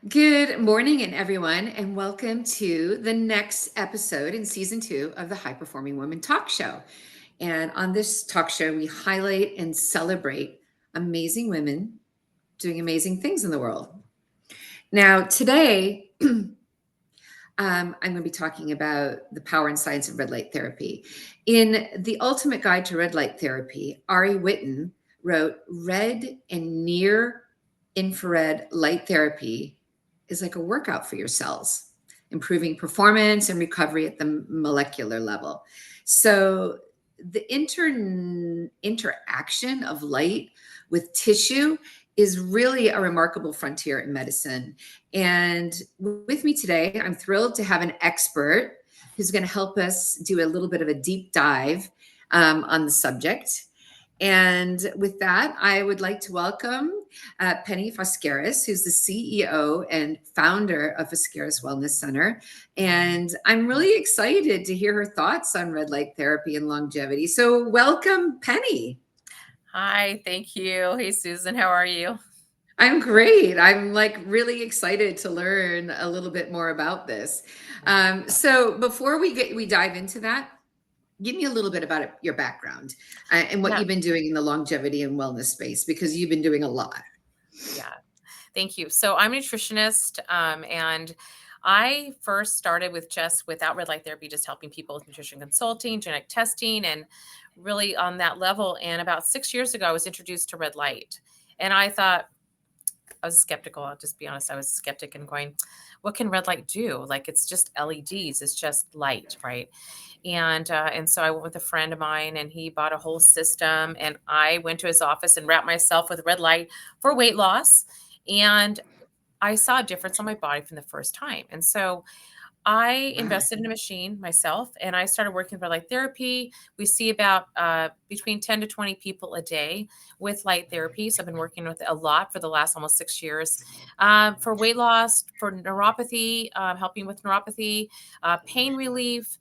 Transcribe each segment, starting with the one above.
Good morning, everyone, and welcome to the next episode in season 2 of the High Performing Woman Talk Show. And on this talk show, we highlight and celebrate amazing women doing amazing things in the world. Now, today, I'm going to be talking about the power and science of red light therapy. In The Ultimate Guide to Red Light Therapy, Ari Whitten wrote, red and near infrared light therapy is like a workout for your cells, improving performance and recovery at the molecular level. So the interaction of light with tissue is really a remarkable frontier in medicine. And with me today, I'm thrilled to have an expert who's going to help us do a little bit of a deep dive on the subject. And with that, I would like to welcome Penny Foskaris, who's the CEO and founder of Foskaris Wellness Center. And I'm really excited to hear her thoughts on red light therapy and longevity. So welcome, Penny. Hi, thank you. Hey, Susan, how are you? I'm great. I'm like really excited to learn a little bit more about this. So before we dive into that, give me a little bit about your background and what Yeah, you've been doing in the longevity and wellness space, because you've been doing a lot. yeah. Thank you. So I'm a nutritionist, and I first started with just without red light therapy, just helping people with nutrition consulting, genetic testing, and really on that level. And about 6 years ago, I was introduced to red light, and I thought I was skeptical. I'll just be honest. I was skeptic and going, "What can red light do? Like it's just LEDs. It's just light, right?" And so I went with a friend of mine, and he bought a whole system, and I went to his office and wrapped myself with red light for weight loss, and I saw a difference on my body from the first time. And so I Wow. invested in a machine myself, and I started working for light therapy. We see about between 10 to 20 people a day with light therapy. So I've been working with it a lot for the last almost 6 years, for weight loss, for neuropathy, helping with neuropathy, pain relief.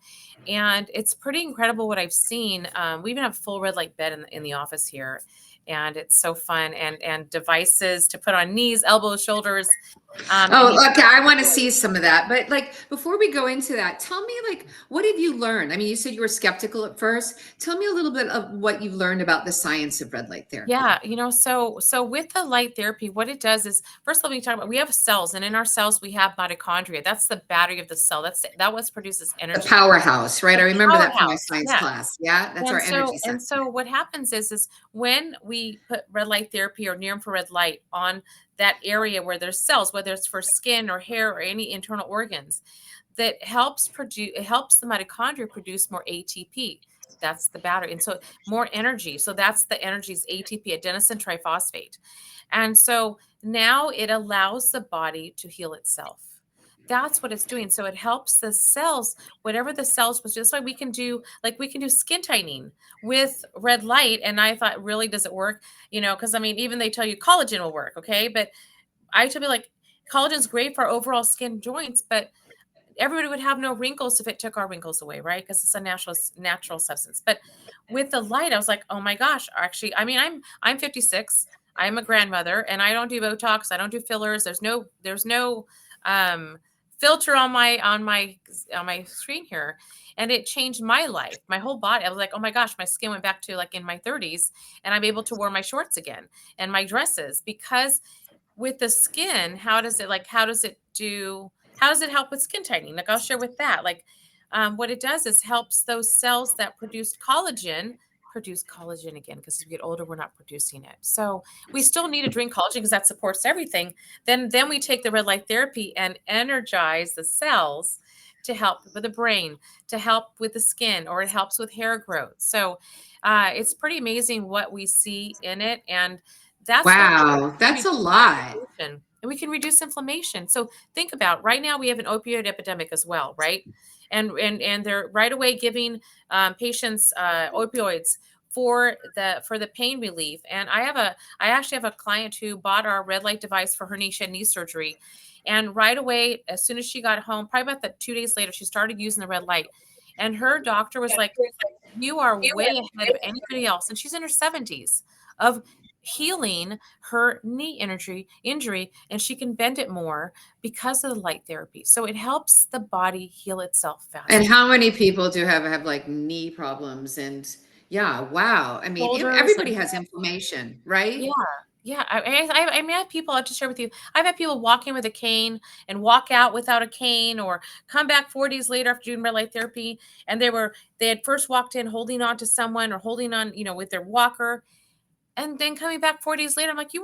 And it's pretty incredible what I've seen. We even have full red light bed in the office here. And it's so fun, and devices to put on knees, elbows, shoulders. And Oh, you okay. I want to see some of that. But like before we go into that, tell me like what have you learned? I mean, you said you were skeptical at first. Tell me a little bit of what you've learned about the science of red light therapy. Yeah, so with the light therapy, what it does is first let me talk about we have cells, and in our cells we have mitochondria. That's the battery of the cell. That what produces The energy. powerhouse, right? I The remember that from my powerhouse. science Yeah. class. Yeah, that's our And energy so center. and so what happens is when we put red light therapy or near infrared light on that area where there's cells, whether it's for skin or hair or any internal organs, it helps the mitochondria produce more ATP. That's the battery. And so more energy. So that's the energy is ATP, adenosine triphosphate. And so now it allows the body to heal itself. That's what it's doing. So it helps the cells, whatever the cells was just like we can do skin tightening with red light. And I thought, really, does it work? Because I mean, even they tell you collagen will work, okay? But I tell you like collagen is great for our overall skin joints, but everybody would have no wrinkles if it took our wrinkles away, right? Because it's a natural substance. But with the light, I was like, oh my gosh, actually, I mean, I'm 56. I'm a grandmother, and I don't do Botox. I don't do fillers. There's no um, filter on my screen here, and it changed my life, my whole body. I was like, oh my gosh, my skin went back to like in my 30s, and I'm able to wear my shorts again and my dresses because with the skin, how does it help with skin tightening? Like I'll share with that. Like what it does is helps those cells that produce collagen again, because as we get older, we're not producing it. So we still need to drink collagen because that supports everything. Then we take the red light therapy and energize the cells to help with the brain, to help with the skin, or it helps with hair growth. So it's pretty amazing what we see in it. And that's what Wow, that's a lot. inflammation, and we can reduce inflammation. So think about right now we have an opioid epidemic as well, right? And they're right away giving patients opioids for the pain relief. And I actually have a client who bought our red light device for her knee. She had knee surgery, and right away, as soon as she got home, probably about 2 days later, she started using the red light, and her doctor was like, "You are way ahead of anybody else," and she's in her 70s of healing her knee injury, and she can bend it more because of the light therapy. So it helps the body heal itself And faster. how many people do have like knee problems? And yeah, wow. I mean, Shoulders everybody and has inflammation, yeah. right? Yeah, I mean, I have people, I'll just share with you. I've had people walking with a cane and walk out without a cane, or come back 4 days later after doing red light therapy, and they had first walked in holding on to someone or holding on, with their walker, and then coming back 4 days later, I'm like, did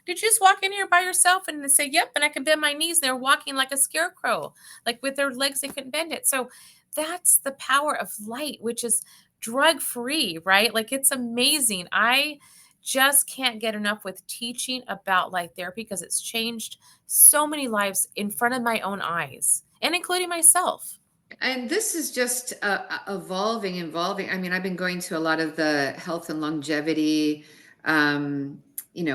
you just walk in here by yourself?" And they say, "Yep, and I can bend my knees." They're walking like a scarecrow, like with their legs, they couldn't bend it. So that's the power of light, which is drug free, right? Like, it's amazing. I just can't get enough with teaching about light therapy because it's changed so many lives in front of my own eyes, and including myself. And this is just evolving. I mean, I've been going to a lot of the health and longevity, um,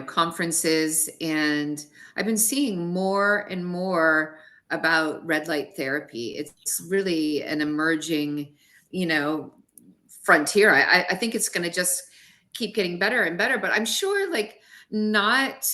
conferences, and I've been seeing more and more about red light therapy. It's really an emerging, you know, frontier. I think it's going to just keep getting better and better. But I'm sure, like, not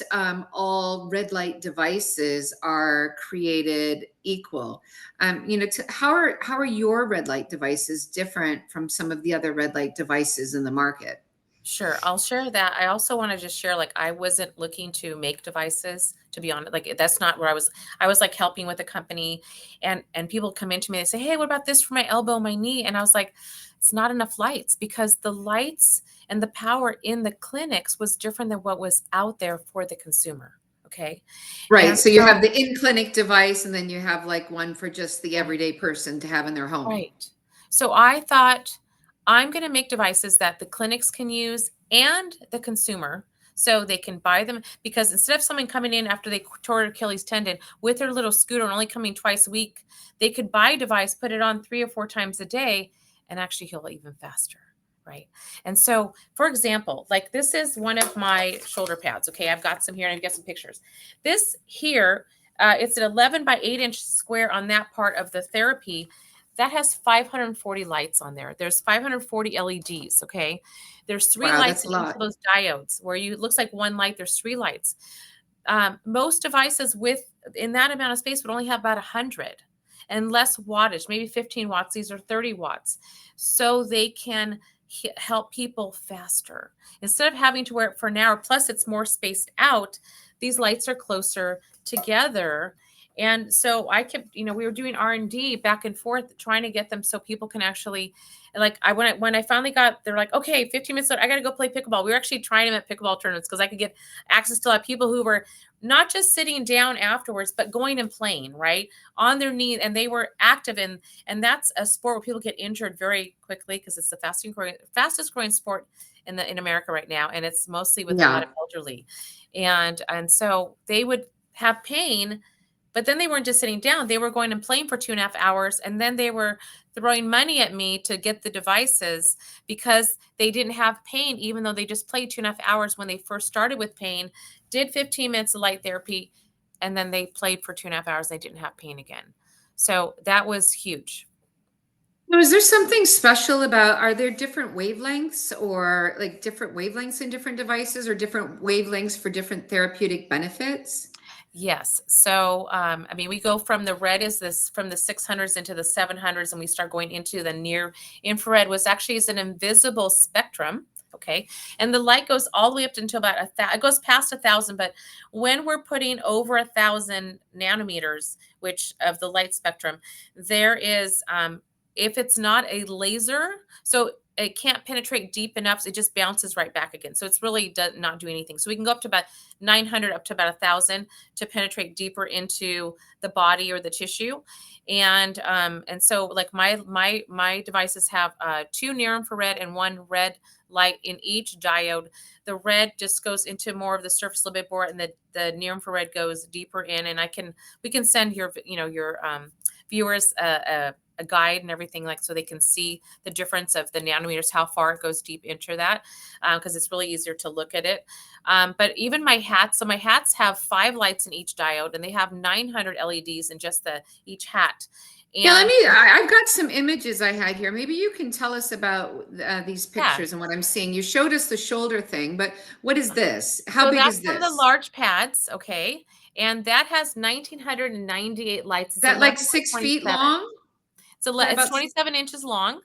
all red light devices are created equal. How are your red light devices different from some of the other red light devices in the market? Sure, I'll share that. I also want to just share, like, I wasn't looking to make devices, to be honest. Like, that's not where I was. I was like helping with a company, and people come into me, they say, "Hey, what about this for my elbow, my knee?" And I was like, it's not enough lights, because the lights and the power in the clinics was different than what was out there for the consumer. Okay. Right. And So you so, have the in clinic device, and then you have like one for just the right. everyday person to have in their home. Right. So I thought, I'm going to make devices that the clinics can use and the consumer, so they can buy them, because instead of someone coming in after they tore Achilles tendon with their little scooter and only coming twice a week, they could buy a device, put it on 3 or 4 times a day, and actually heal even faster. Right. And so, for example, like, this is one of my shoulder pads. Okay. I've got some here, and I've got some pictures. This here, it's an 11 by 8-inch square on that part of the therapy that has 540 lights on there. There's 540 LEDs. Okay. There's three Wow, lights that's a in each of lot. those diodes, where it looks like one light. There's three lights. Most devices in that amount of space would only have about 100 and less wattage, maybe 15 watts. These are 30 watts. So they can help people faster. Instead of having to wear it for an hour, plus it's more spaced out, these lights are closer together. And so I kept, we were doing R&D back and forth, trying to get them so people can actually, like, when I finally got, they're like, "Okay, 15 minutes later, I got to go play pickleball." We were actually trying them at pickleball tournaments because I could get access to a lot of people who were not just sitting down afterwards, but going and playing, right, on their knees, and they were active. And that's a sport where people get injured very quickly, because it's the fastest growing sport in America right now, and it's mostly with a lot Yeah. of elderly, and so they would have pain. But then they weren't just sitting down, they were going and playing for 2.5 hours, and then they were throwing money at me to get the devices, because they didn't have pain, even though they just played 2.5 hours when they first started with pain, did 15 minutes of light therapy, and then they played for 2.5 hours. They didn't have pain again. So that was huge. Now, is there something special about, are there different wavelengths, or like different wavelengths in different devices, or different wavelengths for different therapeutic benefits? Yes. So, I mean, we go from the red is this from the 600s into the 700s, and we start going into the near infrared, was actually is an invisible spectrum. Okay. And the light goes all the way up until about it goes past 1,000. But when we're putting over 1,000 nanometers, which of the light spectrum, there is, if it's not a laser, so it can't penetrate deep enough, so it just bounces right back again. So it's really not do anything. So we can go up to about 900, up to about 1,000, to penetrate deeper into the body or the tissue. And so, like, my devices have two near infrared and one red light in each diode. The red just goes into more of the surface a little bit more, and the near infrared goes deeper in. And we can send your viewers a guide and everything, like, so they can see the difference of the nanometers, how far it goes deep into that, because it's really easier to look at it. But even my hats, so my hats have 5 lights in each diode, and they have 900 LEDs in just each hat. Yeah, And I've got some images I had here. Maybe you can tell us about these yeah, pictures and what I'm seeing. You showed us the shoulder thing, but what is this? How so big that's is one of the this? large pads, okay? And that has 1,998 lights. Is It's that 11 like by 6 feet 27. long? Is that It's about 27 inches long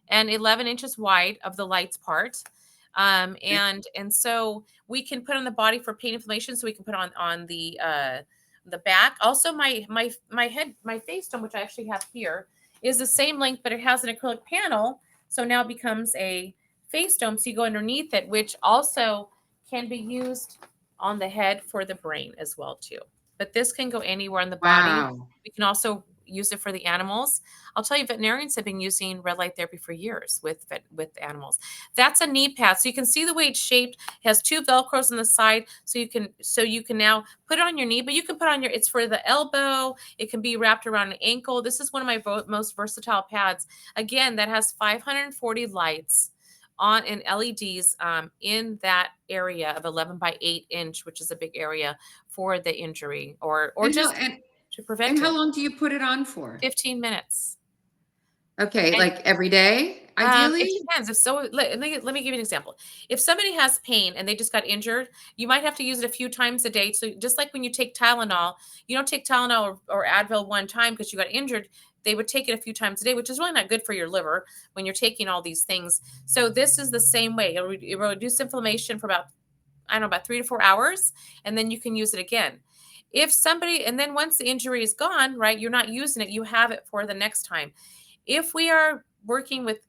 and 11 inches wide of the lights part. And so we can put on the body for pain inflammation. So we can put on the back. Also, my face dome, which I actually have here, is the same length, but it has an acrylic panel. So now it becomes a face dome. So you go underneath it, which also can be used on the head for the brain as well too. But this can go anywhere in the body. wow. We can also use it for the animals. I'll tell you, veterinarians have been using red light therapy for years with animals. That's a knee pad, so you can see the way it's shaped. It has two velcros on the side, so you can now put it on your knee, but you can put on your. It's for the elbow. It can be wrapped around an ankle. This is one of my most versatile pads. Again, that has 540 lights on and LEDs in that area of 11 by 8 inch, which is a big area for the injury or And how just to and prevent how it. long do you put it on for? 15 minutes. Okay, And like every day, it ideally? depends. If so, let me give you an example. If somebody has pain and they just got injured, you might have to use it a few times a day. So just like when you take Tylenol, you don't take Tylenol or Advil one time because you got injured. They would take it a few times a day, which is really not good for your liver when you're taking all these things. So this is the same way. It will reduce inflammation for about, I don't know, about 3 to 4 hours, and then you can use it again. If somebody, and then once the injury is gone, right, you're not using it, you have it for the next time. If we are working with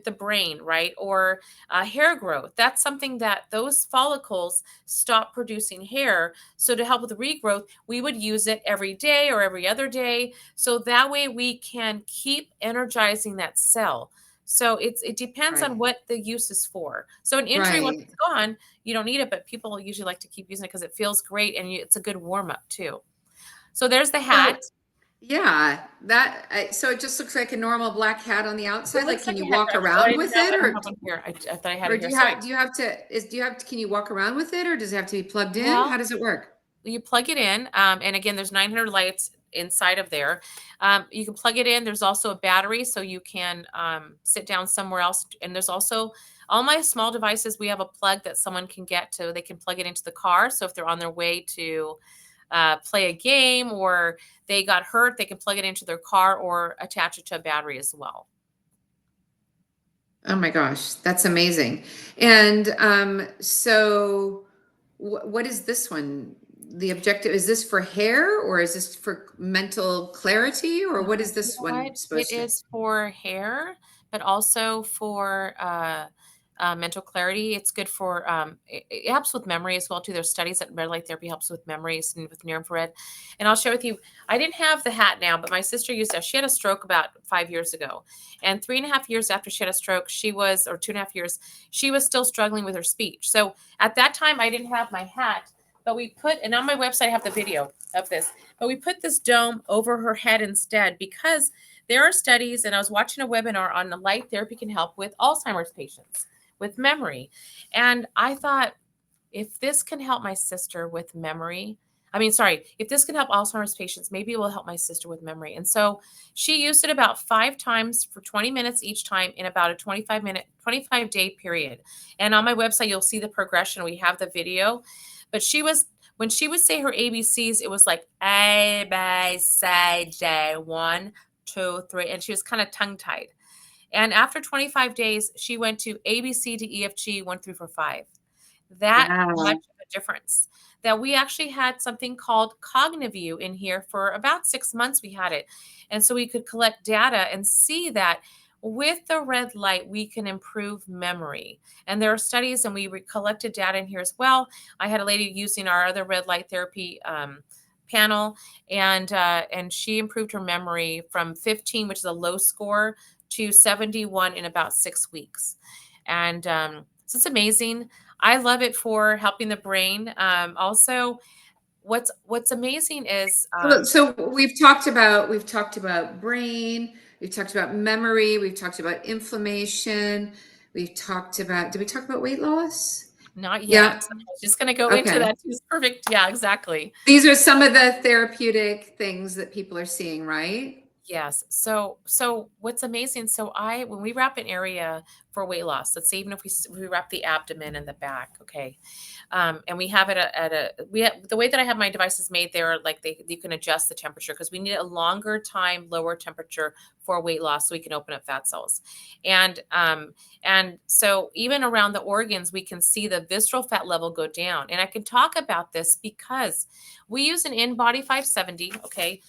the brain, right, or hair growth, that's something that those follicles stop producing hair. So to help with the regrowth, we would use it every day or every other day, so that way we can keep energizing that cell. So it depends on Right. what the use is for. So an injury, once Right. it's gone, you don't need it, but people usually like to keep using it because it feels great and it's a good warm up too. So there's the hat. So yeah, so it just looks like a normal black hat on the It outside. Like, looks can like you a head walk wrap. Oh, I around didn't with have it, it. I don't have one here. I thought I had or it here. So can you walk around with it, or does it have to be plugged in? How well, does it work? you plug it in, and again, there's 900 lights inside of there. You can plug it in. There's also a battery, so you can sit down somewhere else. And there's also all my small devices. We have a plug that someone can get to. They can plug it into the car. So if they're on their way to play a game or they got hurt, they can plug it into their car or attach it to a battery as well. Oh my gosh, that's amazing. And so what is this one? The objective, is this for hair, or is this for mental clarity, or what is You this know what? one It supposed to? is for hair, but also for mental clarity. It's good for it helps with memory as well too. There's studies that red light therapy helps with memories and with near infrared. And I'll share with you. I didn't have the hat now, but my sister used it. She had a stroke about 5 years ago, and 3.5 years after she had a stroke, or 2.5 years, she was still struggling with her speech. So at that time, I didn't have my hat, but and on my website I have the video of this. But we put this dome over her head instead because there are studies, and I was watching a webinar on the light therapy can help with Alzheimer's patients with memory. And I thought, if this can help my sister with memory, if this can help Alzheimer's patients, maybe it will help my sister with memory. And so she used it about 5 times for 20 minutes each time in about a 25-day period. And on my website, you'll see the progression. We have the video. But when she would say her ABCs, it was like A, B, C, D, 1, 2, 3. And she was kind of tongue tied. And after 25 days, she went to A, B, C, D, E, F, G, 1 through 4, 5. That much Wow. of a difference. That we actually had something called CogniView in here for about 6 months. We had it. And so we could collect data and see that with the red light, we can improve memory. And there are studies, and we collected data in here as well. I had a lady using our other red light therapy panel, and she improved her memory from 15, which is a low score, to 71 in about 6 weeks. And so it's amazing. I love it for helping the brain. Also, what's amazing is So we've talked about brain, we've talked about memory, we've talked about inflammation, did we talk about weight loss? not Yeah. yet. I was just going to go into Okay. that. It's perfect. Yeah, exactly. These are some of the therapeutic things that people are seeing, right? Yes. So what's amazing, so I when we wrap an area for weight loss, let's say even if we wrap the abdomen and the back, okay, and we have it the way that I have my devices made, they're like you can adjust the temperature because we need a longer time, lower temperature for weight loss, so we can open up fat cells, and so even around the organs, we can see the visceral fat level go down, and I can talk about this because we use an in-body 570, okay,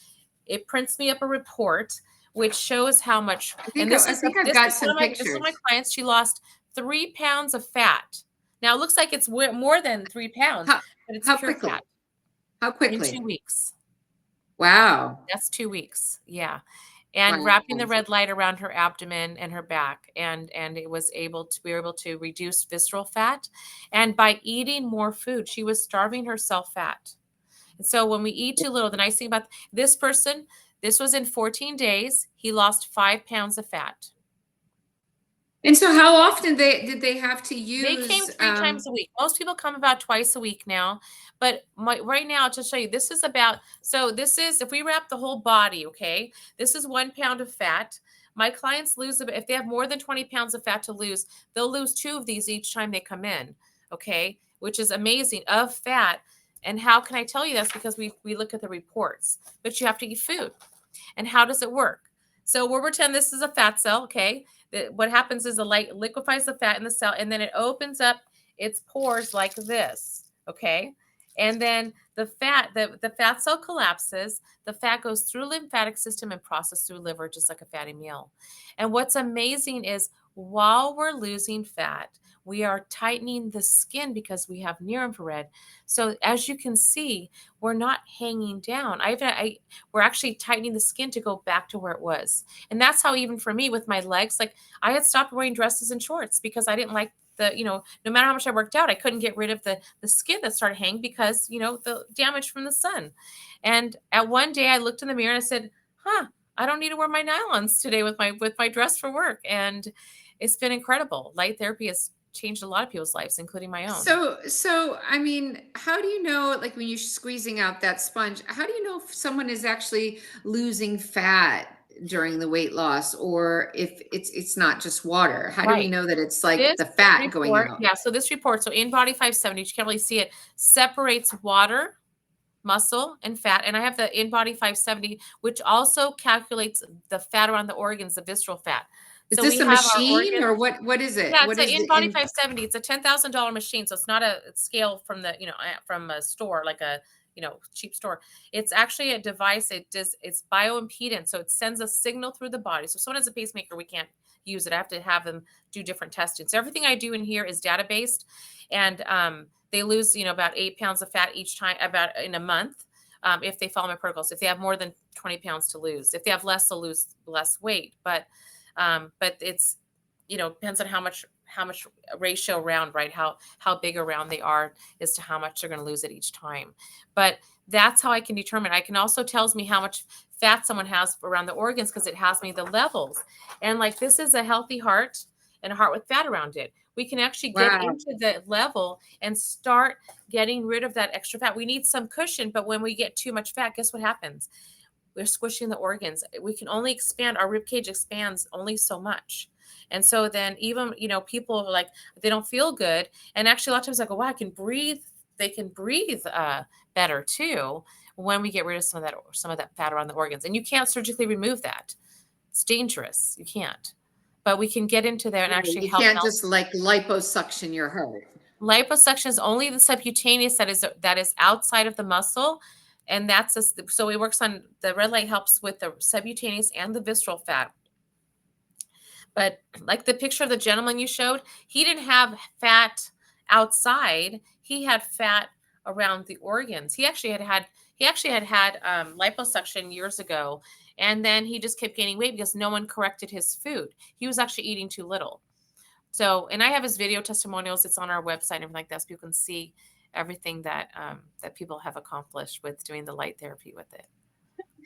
it prints me up a report which shows how much, and I think I've this got is one some of my this is one of my pictures. clients. She lost 3 pounds of fat. Now it looks like it's more than 3 pounds, How but it's how pure fat quickly? How in quickly? 2 weeks. Wow. That's 2 weeks. Yeah. And wrapping the Wow. red light around her abdomen and her back, and it was able to we were able to reduce visceral fat, and by eating more food, she was starving herself fat. And so when we eat too little, the nice thing about this person, this was in 14 days, he lost 5 pounds of fat. And so how often did they have to They came use, 3 times a week. Most people come about twice a week now, but right now, to show you, this is about, so this is, if we wrap the whole body, okay, this is 1 pound of fat. My clients lose, if they have more than 20 pounds of fat to lose, they'll lose 2 of these each time they come in, okay, which is amazing, of fat. And how can I tell you this? Because we look at the reports, but you have to eat food. And how does it work? So we'll pretend this is a fat cell, okay? What happens is the light liquefies the fat in the cell, and then it opens up its pores like this, okay? And then the fat cell collapses, the fat goes through lymphatic system and processed through liver just like a fatty meal. And what's amazing is while we're losing fat, we are tightening the skin because we have near infrared. So as you can see, we're not hanging down. We're actually tightening the skin to go back to where it was. And that's how, even for me with my legs, like I had stopped wearing dresses and shorts because I didn't like no matter how much I worked out, I couldn't get rid of the skin that started hanging because, the damage from the sun. And at one day I looked in the mirror and I said, huh, I don't need to wear my nylons today with my dress for work. And it's been incredible. Light therapy has changed a lot of people's lives, including my own. so I mean, how do you know, like when you're squeezing out that sponge, how do you know if someone is actually losing fat during the weight loss, or if it's not just water? How do we Right. know that it's like This the fat going report, out? yeah, so this report, so in body 570, you can't really see it, separates water, muscle, and fat. And I have the in body 570, which also calculates the fat around the organs, the visceral fat. Is So this we a have our machine, organs. or what is it? Yeah, it's What an is the in-body in 570. It's a $10,000 machine, so it's not a scale from from a store, like a, cheap store. It's actually a device. It's bioimpedance, so it sends a signal through the body. So if someone has a pacemaker, we can't use it. I have to have them do different testing. So everything I do in here is data-based, and they lose, about 8 pounds of fat each time, about in a month, if they follow my protocols. If they have more than 20 pounds to lose, if they have less, they'll lose less weight. But it's, depends on how much ratio around, right, how big around they are as to how much they're going to lose at each time. But that's how I can determine. I can also tells me how much fat someone has around the organs because it has me the levels. And like this is a healthy heart and a heart with fat around it. We can actually get wow. into the level and start getting rid of that extra fat. We need some cushion, but when we get too much fat, guess what happens? We're squishing the organs. We can only expand, our rib cage expands only so much. And so then even, people are like, they don't feel good. And actually a lot of times I go, wow, I can breathe. They can breathe better too when we get rid of some of that fat around the organs. And you can't surgically remove that. It's dangerous. You can't. But we can get into there and Right, actually you help can't melt. just like liposuction your heart. Liposuction is only the subcutaneous that is outside of the muscle, and so it works on the red light helps with the subcutaneous and the visceral fat. But like the picture of the gentleman you showed, he didn't have fat outside. He had fat around the organs. He actually had liposuction years ago, and then he just kept gaining weight because no one corrected his food. He was actually eating too little. So, and I have his video testimonials. It's on our website and everything like that, so people can see everything that people have accomplished with doing the light therapy with it.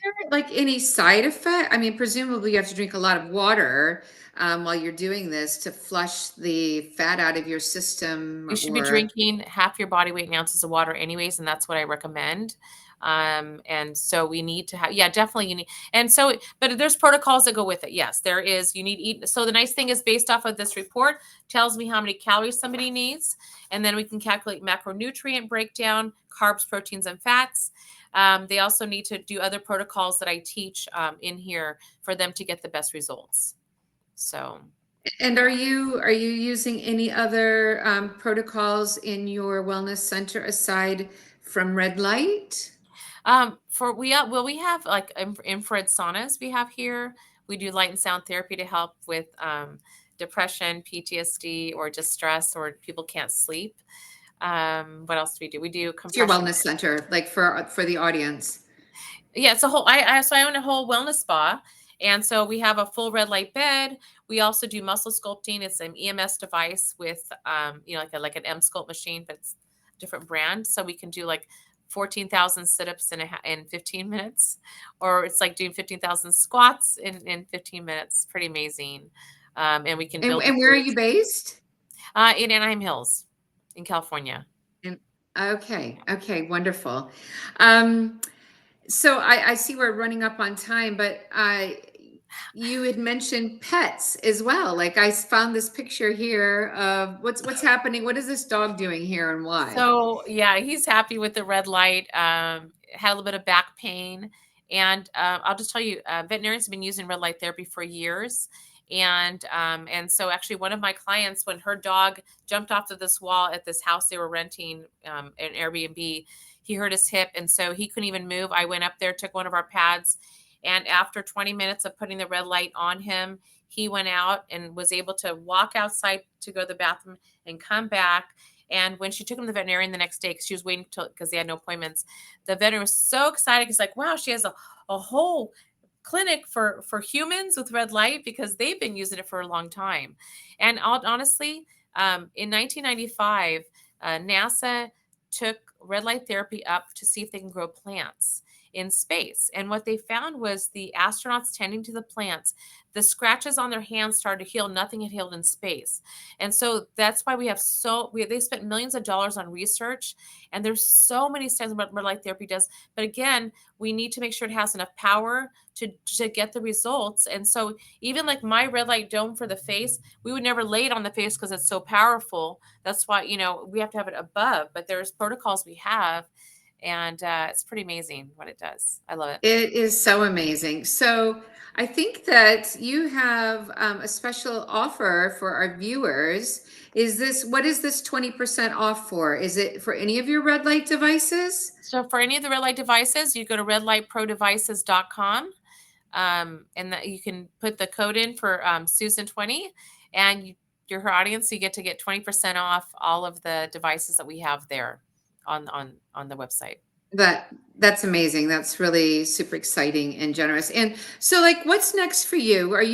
There like any side effect? I mean, presumably you have to drink a lot of water while you're doing this to flush the fat out of your system, You should be or drinking half your body weight in ounces of water anyways, and that's what I recommend. And so we need to have, yeah, definitely you need, and so, but there's protocols that go with it. Yes, there is. You need to eat. So the nice thing is, based off of this report, tells me how many calories somebody needs, and then we can calculate macronutrient breakdown, carbs, proteins, and fats. They also need to do other protocols that I teach in here for them to get the best results. So. And are you using any other protocols in your wellness center aside from red light? We have like infrared saunas we have here. We do light and sound therapy to help with depression, PTSD, or just stress, or people can't sleep. What else do we do? We do It's your compression. wellness center, like for the audience. Yeah, it's a whole. I own a whole wellness spa, and so we have a full red light bed. We also do muscle sculpting. It's an EMS device with like an M Sculpt machine, but it's a different brand. So we can do like 14,000 sit-ups in 15 minutes, or it's like doing 15,000 squats in 15 minutes. Pretty amazing. And we can build And where are you based? in Anaheim Hills, in California. Okay, wonderful. So I see we're running up on time, but you had mentioned pets as well. Like I found this picture here of what's happening. What is this dog doing here and why? So yeah, he's happy with the red light. Had a little bit of back pain, and I'll just tell you, veterinarians have been using red light therapy for years. And so actually, one of my clients, when her dog jumped off of this wall at this house they were renting, an Airbnb, he hurt his hip, and so he couldn't even move. I went up there, took one of our pads, and after 20 minutes of putting the red light on him, he went out and was able to walk outside to go to the bathroom and come back. And when she took him to the veterinarian the next day, because she was waiting because they had no appointments, the veterinarian was so excited. He's like, wow, she has a whole clinic for humans with red light, because they've been using it for a long time. And honestly, in 1995, NASA took red light therapy up to see if they can grow plants in space. And what they found was the astronauts tending to the plants, the scratches on their hands started to heal. Nothing had healed in space. And so that's why they spent millions of dollars on research. And there's so many studies what red light therapy does. But again, we need to make sure it has enough power to get the results. And so even like my red light dome for the face, we would never lay it on the face because it's so powerful. That's why, we have to have it above, but there's protocols we have. And it's pretty amazing what it does. I love it. It is so amazing. So I think that you have a special offer for our viewers. What is this 20% off for? Is it for any of your red light devices? So for any of the red light devices, you go to redlightprodevices.com. And that you can put the code in for Susan 20, and you're her audience. So you get 20% off all of the devices that we have there on the website. That's amazing. That's really super exciting and generous. And so like, what's next for you? Are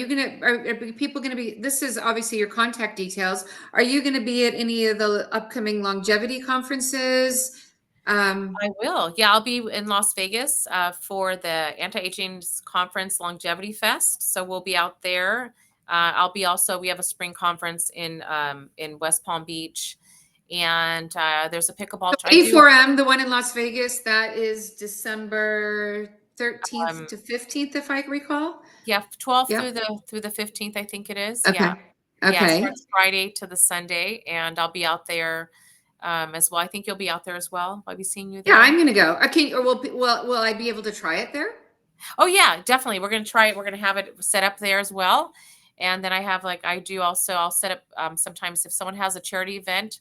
people going to be, this is obviously your contact details. Are you going to be at any of the upcoming longevity conferences? I will. Yeah, I'll be in Las Vegas for the Anti-Aging Conference Longevity Fest. So we'll be out there. We have a spring conference in West Palm Beach. And there's a pickleball. A4M, the one in Las Vegas, that is December 13th to 15th, if I recall. Yeah, 12th through the 15th, I think it is. Okay. Yeah. Okay. Yeah, it starts Friday to the Sunday, and I'll be out there as well. I think you'll be out there as well. I'll be seeing you there. Yeah, I'm going to go. Okay, or will I be able to try it there? Oh yeah, definitely. We're going to try it. We're going to have it set up there as well. And then I have I'll set up sometimes if someone has a charity event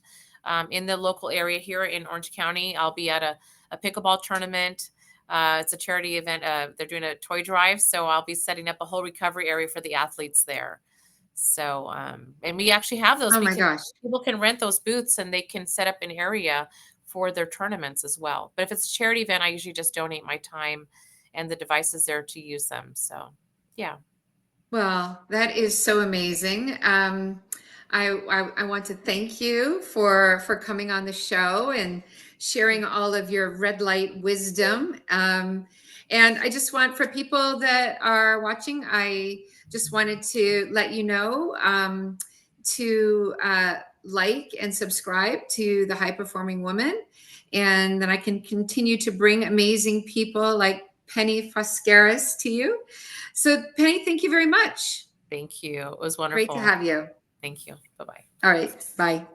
in the local area here in Orange County, I'll be at a pickleball tournament. It's a charity event. They're doing a toy drive. So I'll be setting up a whole recovery area for the athletes there. So, and we actually have those. Oh my gosh. People can rent those booths and they can set up an area for their tournaments as well. But if it's a charity event, I usually just donate my time and the devices there to use them. So, yeah. Well, that is so amazing. I want to thank you for coming on the show and sharing all of your red light wisdom. And I just want, for people that are watching, I just wanted to let you know to like and subscribe to The High Performing Woman. and then I can continue to bring amazing people like Penny Foskaris to you. So Penny, thank you very much. Thank you. It was Great to wonderful. have you. Thank you. Bye-bye. All right, bye.